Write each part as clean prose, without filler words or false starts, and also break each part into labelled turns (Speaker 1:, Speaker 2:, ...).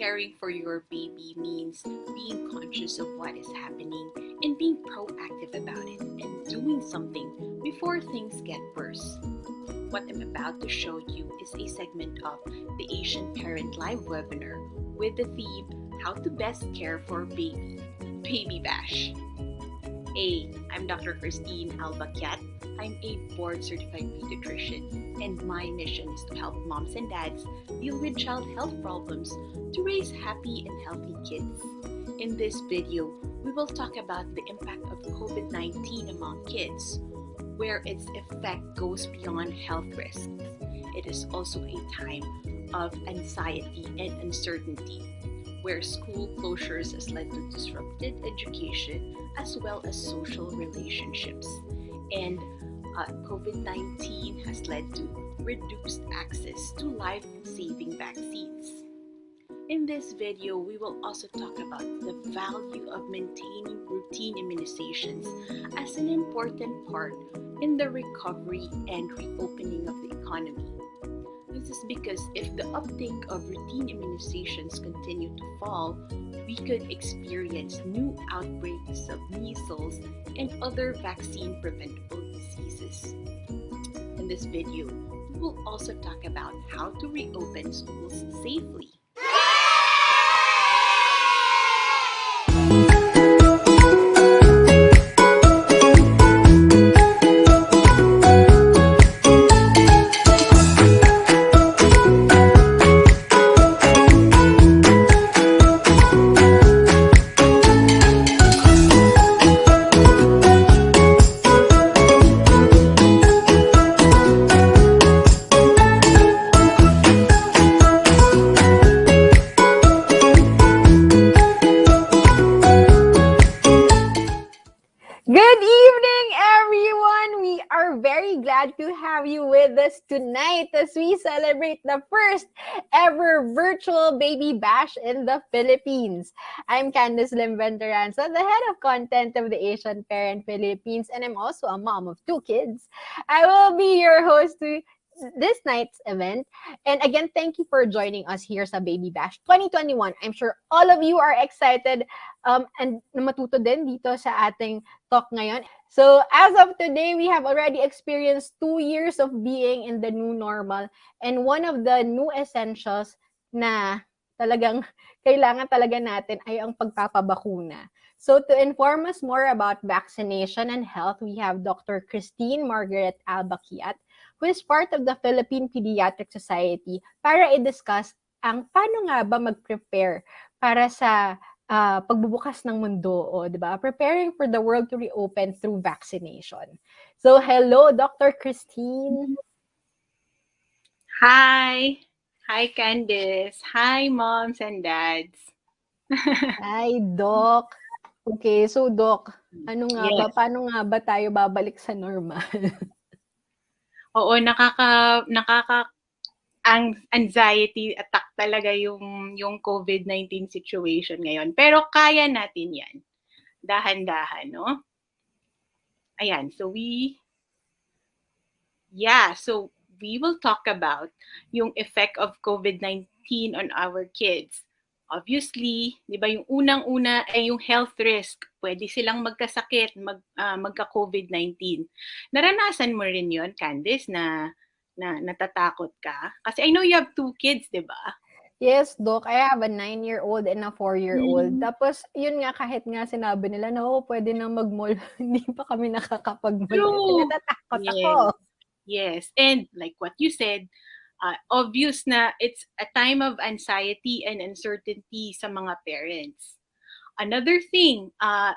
Speaker 1: Caring for your baby means being conscious of what is happening and being proactive about it and doing something before things get worse. What I'm about to show you is a segment of the Asian Parent Live webinar with the theme How to Best Care for Baby Bash. Hey, I'm Dr. Kristine Alba Kiat. I'm a board-certified pediatrician, and my mission is to help moms and dads deal with child health problems to raise happy and healthy kids. In this video, we will talk about the impact of COVID-19 among kids, where its effect goes beyond health risks. It is also a time of anxiety and uncertainty, where school closures has led to disrupted education as well as social relationships. And COVID-19 has led to reduced access to life-saving vaccines. In this video, we will also talk about the value of maintaining routine immunisations as an important part in the recovery and reopening of the economy. This is because if the uptake of routine immunisations continue to fall, we could experience new outbreaks of measles and other vaccine-preventable diseases. In this video, we will also talk about how to reopen schools safely.
Speaker 2: Good evening, everyone! We are very glad to have you with us tonight as we celebrate the first ever virtual baby bash in the Philippines. I'm Candice the head of content of the Asian Parent Philippines, and I'm also a mom of 2 kids. I will be your host to this night's event. And again, thank you for joining us here sa Baby Bash 2021. I'm sure all of you are excited and matuto din dito sa ating talk ngayon. So as of today, we have already experienced 2 years of being in the new normal, and one of the new essentials na talagang kailangan talaga natin ay ang pagpapabakuna. So to inform us more about vaccination and health, we have Dr. Kristine Alba Kiat, who is part of the Philippine Pediatric Society, para i-discuss ang paano nga ba mag-prepare para sa pagbubukas ng mundo, di ba? Preparing for the world to reopen through vaccination. So, hello, Dr. Kristine.
Speaker 1: Hi! Hi, Candice. Hi, moms and dads.
Speaker 2: Hi, Doc. Okay, so Doc, paano nga ba tayo babalik sa normal?
Speaker 1: Oo, ang anxiety attack talaga yung COVID-19 situation ngayon. Pero kaya natin yan. Dahan-dahan, no? Ayan, so we will talk about yung effect of COVID-19 on our kids. Obviously, di ba, yung unang-una ay yung health risk. Pwede silang magkasakit, magka-COVID-19. Naranasan mo rin yon, Candice, na natatakot ka? Kasi I know you have 2 kids, di ba?
Speaker 2: Yes, Doc. I have a 9-year-old and a 4-year-old. Tapos, yun nga, kahit nga sinabi nila na, pwede na mag-mall, hindi pa kami nakakapag-mall.
Speaker 1: True.
Speaker 2: Natatakot
Speaker 1: Yes.
Speaker 2: ako.
Speaker 1: Yes. And like what you said, obvious na it's a time of anxiety and uncertainty sa mga parents. Another thing,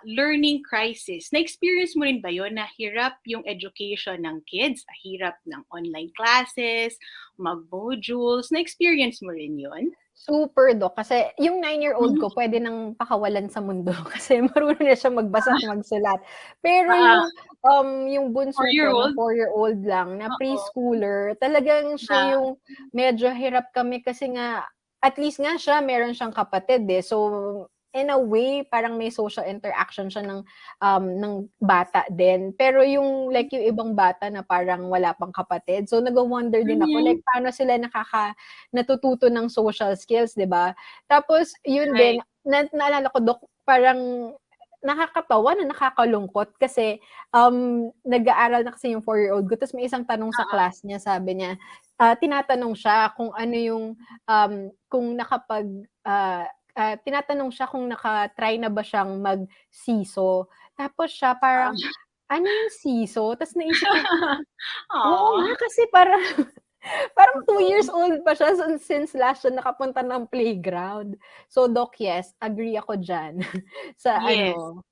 Speaker 1: learning crisis. Na-experience mo rin ba yun na hirap yung education ng kids? Hirap ng online classes, mag-modules. Na-experience mo rin yun?
Speaker 2: Super, Doc. Kasi yung 9-year-old ko, pwede nang pakawalan sa mundo kasi marunong na siya magbasa at magsulat. Pero yung bunso ko na 4-year-old lang, na preschooler, talagang siya yung medyo hirap kami kasi nga, at least nga siya, meron siyang kapatid eh. So, in a way, parang may social interaction siya ng bata din. Pero yung, like, yung ibang bata na parang wala pang kapatid. So, nag-wonder din ako,
Speaker 1: Mhm.
Speaker 2: like, paano sila natututo ng social skills, di ba? Tapos, yun din,
Speaker 1: Right.
Speaker 2: naalala ko, Dok, parang nakakatawa na nakakalungkot kasi nag-aaral na kasi yung 4-year-old ko. Tapos may isang tanong sa
Speaker 1: Oo.
Speaker 2: class niya, sabi niya, tinatanong siya kung ano yung, kung tinatanong siya kung naka-try na ba siyang mag-siso. Tapos siya parang, ano yung siso? Tapos naisip ko, oo
Speaker 1: Aw.
Speaker 2: nga, kasi parang, parang 2 years
Speaker 1: Oo.
Speaker 2: old pa siya since last siya nakapunta ng playground. So, Doc, yes, agree ako dyan. Sa
Speaker 1: Yes.
Speaker 2: ano,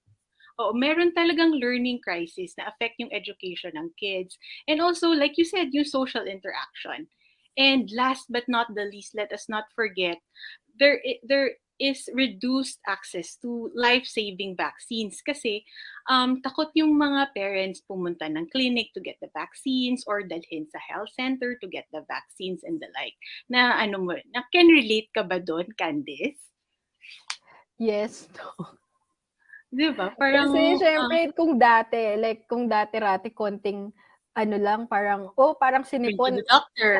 Speaker 1: Oo, meron talagang learning crisis na affect yung education ng kids. And also, like you said, yung social interaction. And last but not the least, let us not forget, there is reduced access to life-saving vaccines kasi takot yung mga parents pumunta ng clinic to get the vaccines or dalhin sa health center to get the vaccines and the like. Na ano mo, na can relate ka ba doon, Candice?
Speaker 2: yes, Doc.
Speaker 1: 'Di ba? Parang
Speaker 2: Kasi siyempre kung dati-rati konting ano lang, parang
Speaker 1: bring to
Speaker 2: sinipon,
Speaker 1: the doctor.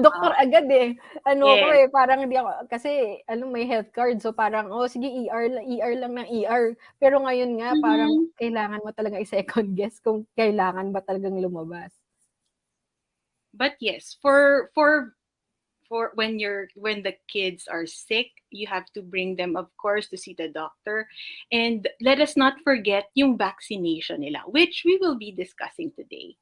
Speaker 2: doktor agad, eh. Ano ko,
Speaker 1: Yes.
Speaker 2: eh, parang hindi ako kasi may health card, so parang, sige, ER lang ng ER. Pero ngayon nga parang
Speaker 1: Mhm.
Speaker 2: kailangan mo talaga i-second guess kung kailangan ba talagang lumabas.
Speaker 1: But yes, for when the kids are sick, you have to bring them, of course, to see the doctor. And let us not forget yung vaccination nila, which we will be discussing today.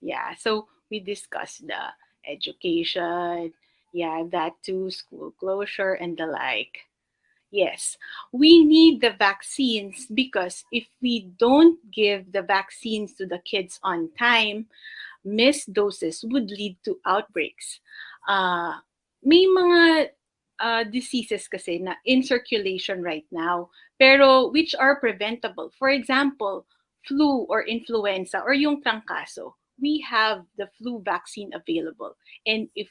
Speaker 1: Yeah, so we discussed the education, yeah, that too, school closure and the like. Yes, we need the vaccines because if we don't give the vaccines to the kids on time, missed doses would lead to outbreaks. Uh, may mga diseases kasi na in circulation right now, pero which are preventable. For example, flu or influenza or yung trangkaso. We have the flu vaccine available. And if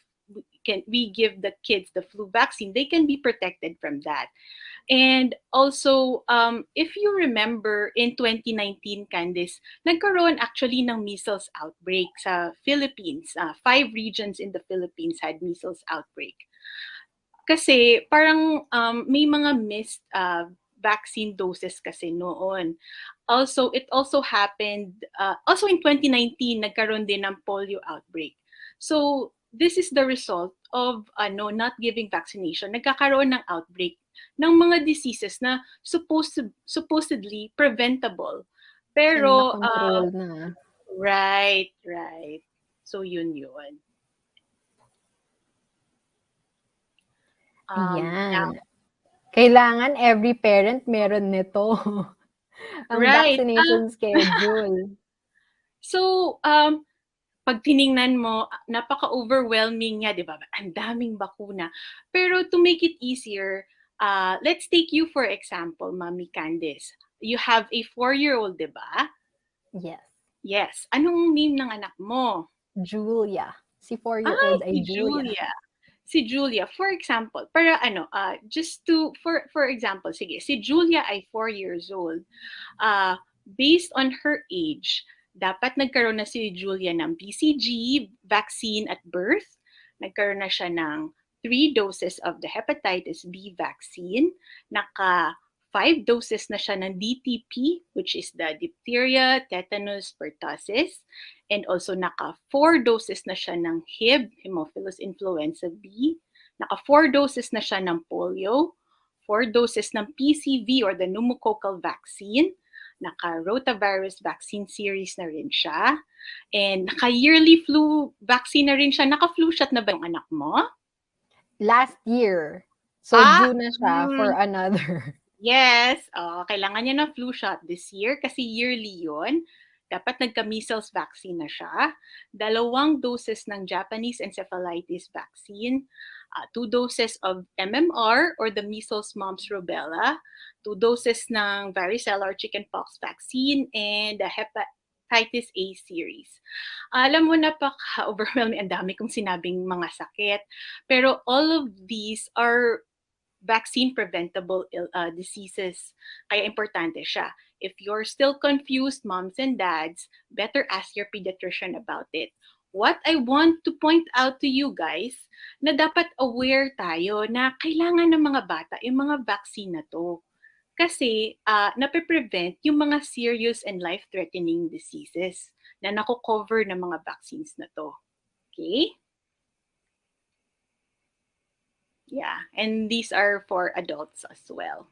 Speaker 1: we give the kids the flu vaccine, they can be protected from that. And also, if you remember, in 2019, Candice, nagkaroon actually ng measles outbreak sa Philippines. 5 regions in the Philippines had measles outbreak. Kasi parang may mga missed vaccine doses kasi noon. Also, it also happened, also in 2019, nagkaroon din ng polio outbreak. So, this is the result of not giving vaccination. Nagkakaroon ng outbreak ng mga diseases na supposedly preventable.
Speaker 2: Kasi
Speaker 1: Pero,
Speaker 2: na-control na.
Speaker 1: right. So, yun. Now,
Speaker 2: Ayan. Kailangan every parent meron nito. Ang
Speaker 1: right.
Speaker 2: vaccination schedule.
Speaker 1: So, pag tiningnan mo, napaka-overwhelming nga, di ba? Ang daming bakuna. Pero to make it easier, let's take you for example, Mami Candice. You have a 4-year-old, di ba?
Speaker 2: Yes.
Speaker 1: Yes. Anong name ng anak mo?
Speaker 2: Julia. Si
Speaker 1: Ay,
Speaker 2: 4-year-old ay
Speaker 1: si
Speaker 2: Julia.
Speaker 1: Julia. Si Julia, for example, para just to, for example, sige, si Julia ay 4 years old. Based on her age, dapat nagkaroon na si Julia ng BCG vaccine at birth. Nagkaroon na siya ng 3 doses of the hepatitis B vaccine. Naka 5 doses na siya ng DTP, which is the diphtheria, tetanus, pertussis. And also naka 4 doses na siya ng HIB, Haemophilus influenza B. Naka 4 doses na siya ng polio. 4 doses ng PCV or the pneumococcal vaccine. Naka-rotavirus vaccine series na rin siya. And naka-yearly flu vaccine na rin siya. Naka-flu shot na ba yung anak mo?
Speaker 2: Last year. So, due na siya for another.
Speaker 1: Yes. Kailangan niya ng flu shot this year kasi yearly yon. Dapat nagka-measles vaccine na siya. 2 doses ng Japanese encephalitis vaccine. 2 doses of MMR or the measles, mumps, rubella. 2 doses ng varicella or chickenpox vaccine and the hepatitis A series. Alam mo, napaka-overwhelming, ang dami kong sinabing mga sakit. Pero all of these are vaccine preventable diseases. Kaya importante siya. If you're still confused, moms and dads, better ask your pediatrician about it. What I want to point out to you guys, na dapat aware tayo na kailangan ng mga bata yung mga vaccine na to. Kasi nape-prevent yung mga serious and life-threatening diseases na nako-cover ng mga vaccines na to. Okay? Yeah, and these are for adults as well.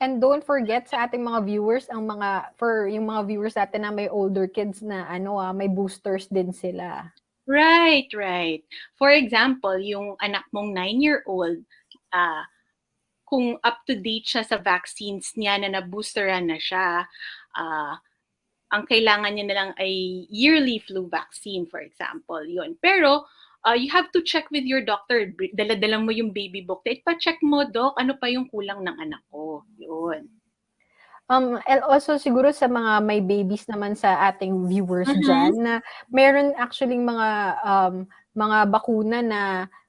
Speaker 2: And don't forget sa ating mga viewers, yung mga viewers natin na may older kids na may boosters din sila.
Speaker 1: Right. For example, yung anak mong 9-year-old, kung up to date siya sa vaccines niya na na-boosteran na siya, ang kailangan niya na lang ay yearly flu vaccine, for example. Yun. Pero, you have to check with your doctor. Dala-dala mo yung baby book. Pa-check mo, Doc, ano pa yung kulang ng anak ko. Yun.
Speaker 2: And also siguro sa mga may babies naman sa ating viewers dyan, na meron actually mga bakuna na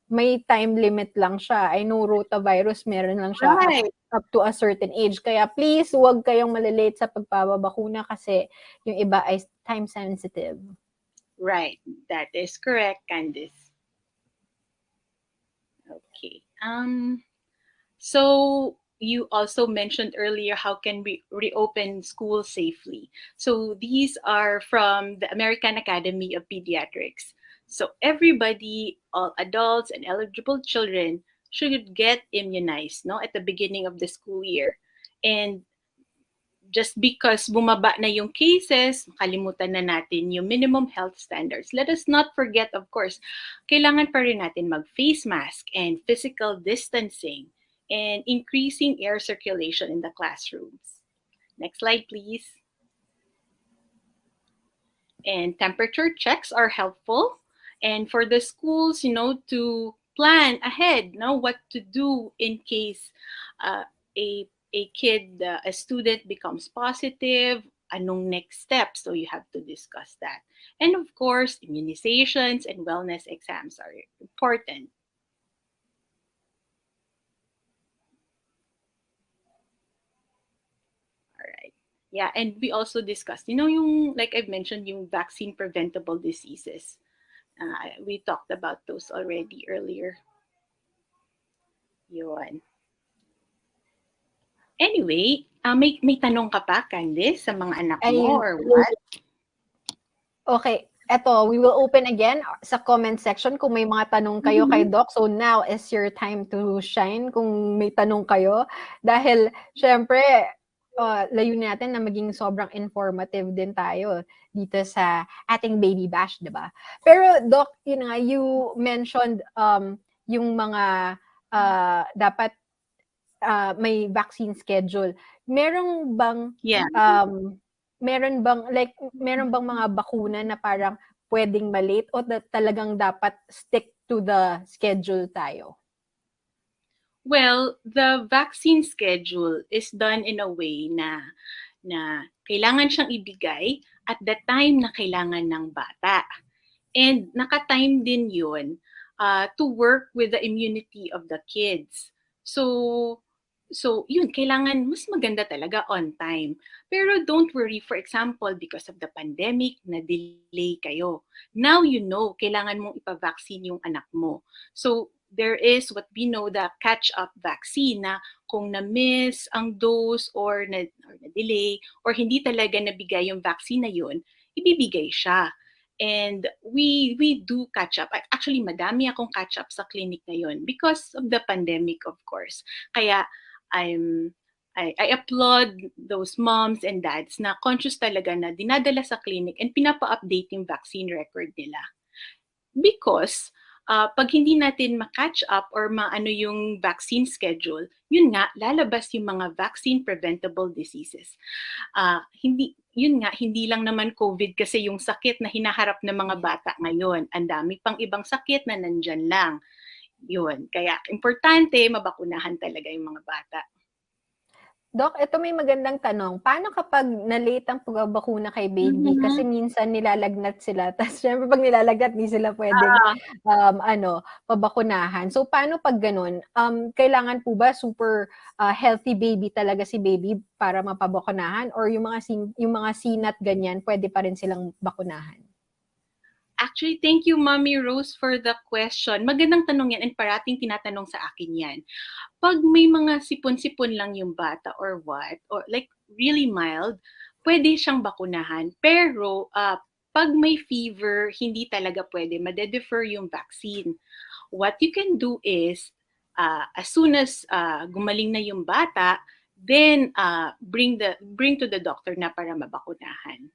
Speaker 2: may time limit lang siya. I know rotavirus, meron lang siya up to a certain age. Kaya please, huwag kayong malilate sa pagpapabakuna kasi yung iba ay time sensitive.
Speaker 1: Right. That is correct, Candice. Okay. So you also mentioned earlier, how can we reopen schools safely? So these are from the American Academy of Pediatrics. So everybody, all adults and eligible children, should get immunized, at the beginning of the school year. And just because bumaba na yung cases, kalimutan na natin yung minimum health standards. Let us not forget, of course, kailangan pa rin natin mag-face mask and physical distancing and increasing air circulation in the classrooms. Next slide, please. And temperature checks are helpful. And for the schools, to plan ahead, what to do in case a student becomes positive, anong next steps? So you have to discuss that. And of course, immunisations and wellness exams are important. All right. Yeah, and we also discussed, yung, like I've mentioned, yung vaccine preventable diseases. We talked about those already earlier. Yun. Anyway, may tanong ka pa, Candice, sa mga anak mo or what?
Speaker 2: Okay, eto, we will open again sa comment section kung may mga tanong kayo kay Doc. So now is your time to shine kung may tanong kayo. Dahil, syempre, layunin natin na maging sobrang informative din tayo dito sa ating baby bash, di ba? Pero, Doc, you mentioned yung mga dapat may vaccine schedule. Meron bang meron bang mga bakuna na parang pwedeng malate o talagang dapat stick to the schedule tayo?
Speaker 1: Well, the vaccine schedule is done in a way na kailangan siyang ibigay at the time na kailangan ng bata. And naka-time din yun to work with the immunity of the kids. So yun, kailangan mas maganda talaga on time. Pero don't worry, for example, because of the pandemic, na-delay kayo. Now you know, kailangan mong ipa-vaccine yung anak mo. So there is what we know, the catch-up vaccine, na kung na-miss ang dose or na-delay or hindi talaga nabigay yung vaccine na yun, ibibigay siya. And we do catch up. Actually, madami akong catch up sa clinic ngayon because of the pandemic, of course. Kaya I applaud those moms and dads na conscious talaga na dinadala sa clinic and pinapa-update yung vaccine record nila. Because pag hindi natin ma-catch up or maano yung vaccine schedule, yun nga, lalabas yung mga vaccine preventable diseases. Hindi lang naman COVID kasi yung sakit na hinaharap ng mga bata ngayon. Ang dami pang ibang sakit na nandyan lang. Yun. Kaya importante, mabakunahan talaga yung mga bata.
Speaker 2: Doc, ito may magandang tanong. Paano kapag na-late ang pagbabakuna kay baby? Kasi
Speaker 1: Mhm.
Speaker 2: minsan nilalagnat sila. Tapos syempre pag nilalagnat, di sila pwedeng
Speaker 1: Ah,
Speaker 2: pabakunahan. So paano pag ganun? Kailangan po ba super healthy baby talaga si baby para mapabakunahan? Or yung mga sinat ganyan, pwede pa rin silang bakunahan?
Speaker 1: actually, thank you, Mommy Rose, for the question. Magandang tanong yan and parating tinatanong sa akin yan. Pag may mga sipon-sipon lang yung bata or what, or like really mild, pwede siyang bakunahan. Pero pag may fever, hindi talaga pwede. Made-defer yung vaccine. What you can do is, as soon as gumaling na yung bata, then bring to the doctor na para mabakunahan.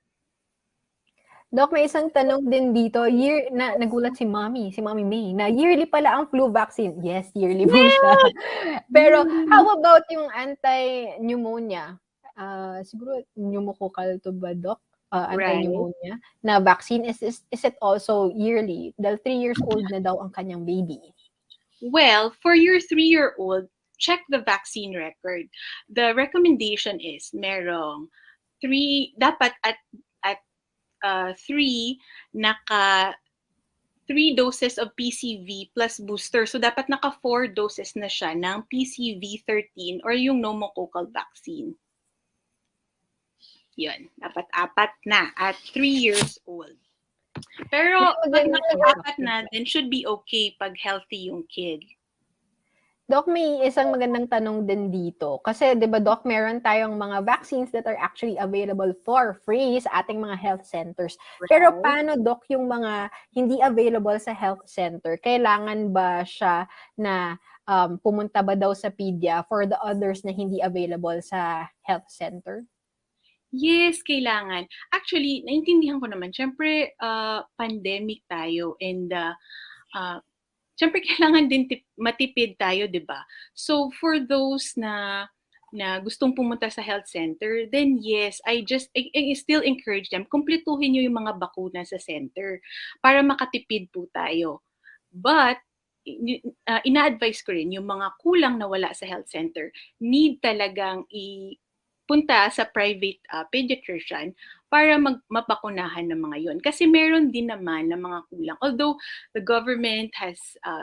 Speaker 2: Doc, may isang tanong din dito. Nagulat si Mommy May, na yearly pala ang flu vaccine. Yes, yearly po siya.
Speaker 1: Yeah!
Speaker 2: Pero how
Speaker 1: Really?
Speaker 2: about yung anti-pneumonia? Siguro pneumococcal to ba, Doc?
Speaker 1: Right.
Speaker 2: Anti-pneumonia na vaccine. Is it also yearly? Dahil 3 years old na daw ang kanyang baby.
Speaker 1: Well, for your 3-year-old, check the vaccine record. The recommendation is merong dapat at 3, naka 3 doses of PCV plus booster. So, dapat naka 4 doses na siya ng PCV 13 or yung pneumococcal vaccine. Yun. Dapat 4 na at 3 years old. Pero, pag naka-4 na, then should be okay pag healthy yung kid.
Speaker 2: Doc, may isang magandang tanong din dito. Kasi, di ba, Doc, meron tayong mga vaccines that are actually available for free sa ating mga health centers. Pero
Speaker 1: Right?
Speaker 2: paano, Doc, yung mga hindi available sa health center? Kailangan ba siya na pumunta ba daw sa pedia for the others na hindi available sa health center?
Speaker 1: Yes, kailangan. Actually, naintindihan ko naman. Siyempre, pandemic tayo and siyempre kailangan din matipid tayo, 'di ba? So for those na gustong pumunta sa health center, then yes, I still encourage them, kumpletuhin niyo yung mga bakuna sa center para makatipid po tayo. But ina-advise ko rin yung mga kulang na wala sa health center, need talagang punta sa private pediatrician para mapakunahan ng mga yon. Kasi meron din naman ng mga kulang. Although the government has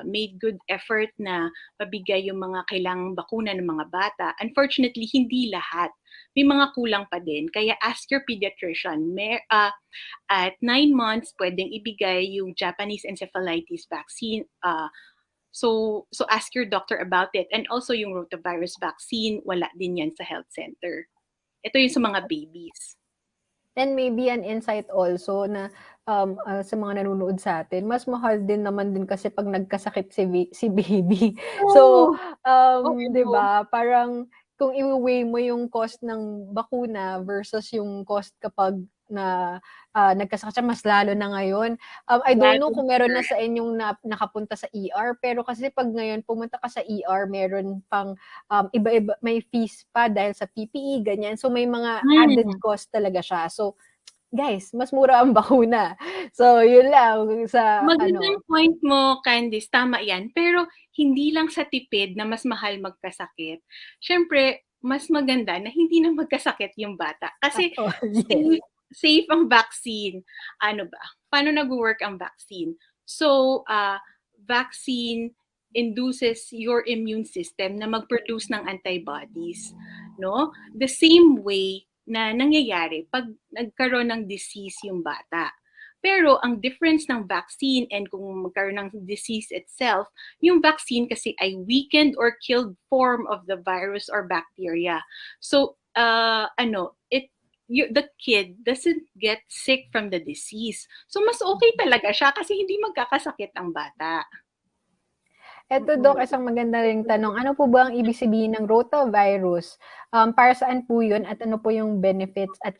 Speaker 1: made good effort na mabigay yung mga kailangang bakuna ng mga bata, unfortunately, hindi lahat. May mga kulang pa din. Kaya ask your pediatrician. At 9 months, pwedeng ibigay yung Japanese encephalitis vaccine. So ask your doctor about it. And also yung rotavirus vaccine, wala din yan sa health center. Ito yung sa mga babies.
Speaker 2: And maybe an insight also na sa mga nanonood sa atin, mas mahal din naman din kasi pag nagkasakit si baby. So,
Speaker 1: Oh,
Speaker 2: di
Speaker 1: oo.
Speaker 2: ba, parang kung i-weigh mo yung cost ng bakuna versus yung cost kapag nagkasakit siya, mas lalo na ngayon. I don't know
Speaker 1: Lalo
Speaker 2: kung meron na sa inyong nakapunta sa ER, pero kasi pag ngayon pumunta ka sa ER, meron pang iba-iba, may fees pa dahil sa PPE, ganyan. So, may mga added cost talaga siya. So, guys, mas mura ang bakuna. So, yun lang sa
Speaker 1: Magandang point mo, Candice, tama yan. Pero hindi lang sa tipid na mas mahal magkasakit. Siyempre, mas maganda na hindi na magkasakit yung bata. Kasi
Speaker 2: yes.
Speaker 1: safe ang vaccine. Ano ba? Paano nag-work ang vaccine? So, vaccine induces your immune system na mag-produce ng antibodies. No? The same way na nangyayari pag nagkaroon ng disease yung bata. Pero ang difference ng vaccine and kung magkaroon ng disease itself, yung vaccine kasi ay weakened or killed form of the virus or bacteria. So, the kid doesn't get sick from the disease. So, mas okay talaga siya kasi hindi magkakasakit ang bata.
Speaker 2: Eto, Doc, isang maganda ring tanong. Ano po ba ang ibig sabihin ng rotavirus? Para saan po yun at ano po yung benefits at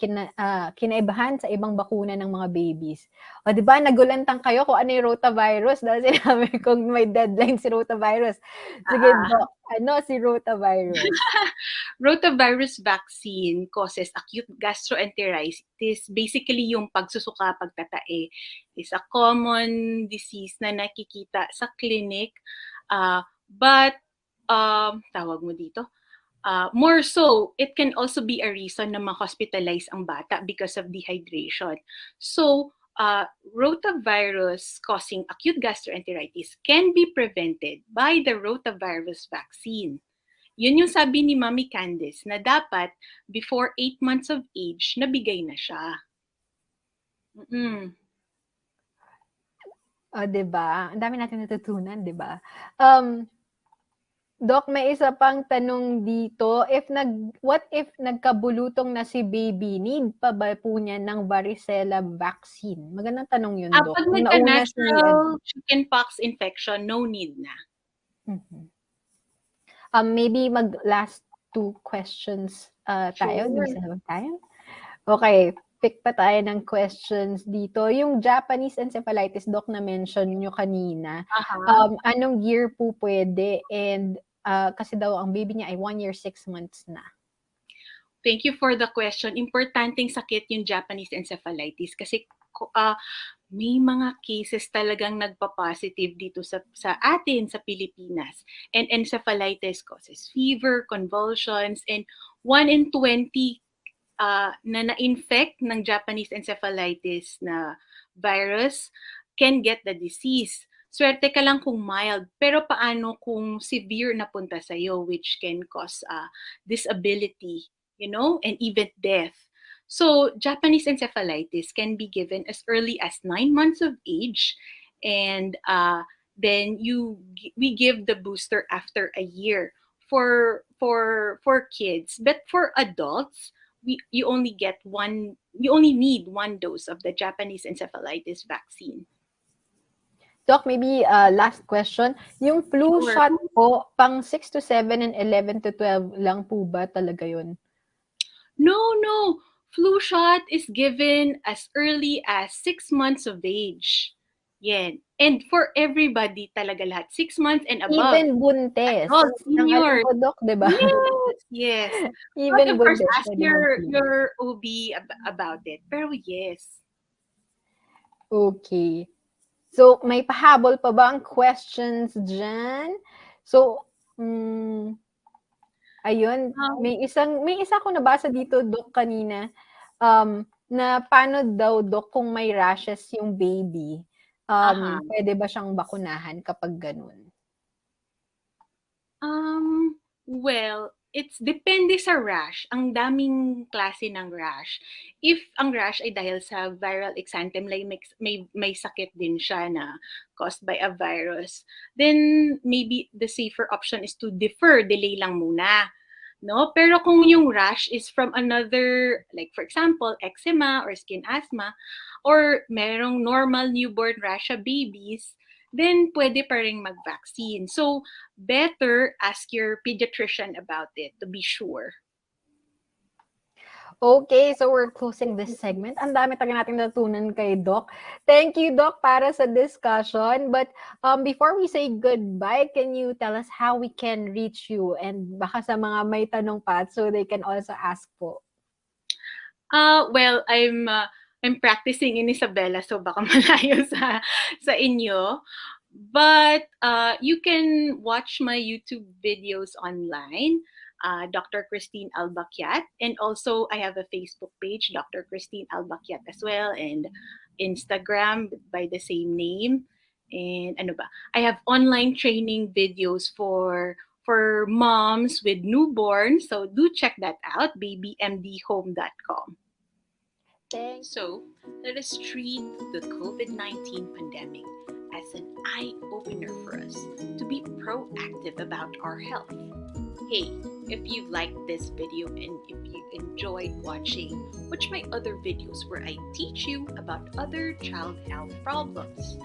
Speaker 2: kinaibahan sa ibang bakuna ng mga babies? O, di ba, nagulantang kayo kung ano yung rotavirus dahil sinabi kong may deadline si rotavirus. Sige, Doc, ano si rotavirus?
Speaker 1: Rotavirus vaccine causes acute gastroenteritis. Basically, yung pagsusuka, pagtatae is a common disease na nakikita sa clinic. But, tawag mo dito, More so, it can also be a reason na ma-hospitalize ang bata because of dehydration. So, rotavirus causing acute gastroenteritis can be prevented by the rotavirus vaccine. Yun yung sabi ni Mami Candice na dapat before 8 months of age, nabigay na siya. Mm-mm.
Speaker 2: Diba? Ang dami natin natutunan, diba? Doc, may isa pang tanong dito. What if nagkabulutong na si baby, need pa ba po niya ng varicella vaccine? Magandang tanong yun, Doc.
Speaker 1: Pag
Speaker 2: Kung nauna
Speaker 1: nagka-natural chickenpox infection, no need na.
Speaker 2: Maybe last 2 questions tayo.
Speaker 1: Sure.
Speaker 2: Bisa na ba tayo? Okay. Pick pa tayo ng questions dito. Yung Japanese encephalitis, Doc, na mention nyo kanina. Anong year po pwede? And kasi daw ang baby niya ay 1 year, 6 months na.
Speaker 1: Thank you for the question. Importanteng sakit yung Japanese encephalitis kasi may mga cases talagang nagpa-positive dito sa atin sa Pilipinas. And encephalitis causes fever, convulsions, and 1 in 20 na na-infect ng Japanese encephalitis na virus can get the disease. Swerte ka lang kung mild, pero paano kung severe na punta sa'yo, which can cause disability, and even death. So, Japanese encephalitis can be given as early as 9 months of age, and then we give the booster after a year for kids. But for adults, you only need 1 dose of the Japanese encephalitis vaccine.
Speaker 2: Doc, maybe last question. Yung flu shot po, pang 6 to 7 and 11 to 12 lang po ba talaga yun?
Speaker 1: No. Flu shot is given as early as 6 months of age. Yan. And for everybody talaga lahat. 6 months and above.
Speaker 2: Even buntes. Ang alam ko, Doc, diba?
Speaker 1: Yes.
Speaker 2: Even
Speaker 1: of course,
Speaker 2: buntes.
Speaker 1: ask your OB about it. Pero yes.
Speaker 2: Okay. So, may pahabol pa ba ang questions dyan? So, ayun, may isa ko nabasa dito, Doc, kanina, na paano daw, Doc, kung may rashes yung baby, pwede ba siyang bakunahan kapag ganun?
Speaker 1: Well, it's depende sa rash. Ang daming klase ng rash. If ang rash ay dahil sa viral exanthem, like may sakit din siya na caused by a virus, then maybe the safer option is to delay lang muna. No? Pero kung yung rash is from another, like for example, eczema or skin asthma, or merong normal newborn rash sa babies, then pwede pa rin mag-vaccine. So, better ask your pediatrician about it to be sure.
Speaker 2: Okay, so we're closing this segment. Ang dami talaga natin natutunan kay Doc. Thank you, Doc, para sa discussion. But before we say goodbye, can you tell us how we can reach you? And baka sa mga may tanong pa, so they can also ask po.
Speaker 1: Well, I'm practicing in Isabela, so baka malayo sa inyo. But you can watch my YouTube videos online, Dr. Kristine Alba Kiat, and also I have a Facebook page, Dr. Kristine Alba Kiat as well, and Instagram by the same name. And I have online training videos for moms with newborns, so do check that out, babymdhome.com. So let us treat the COVID-19 pandemic as an eye-opener for us to be proactive about our health. Hey, if you liked this video and if you enjoyed watch my other videos where I teach you about other child health problems.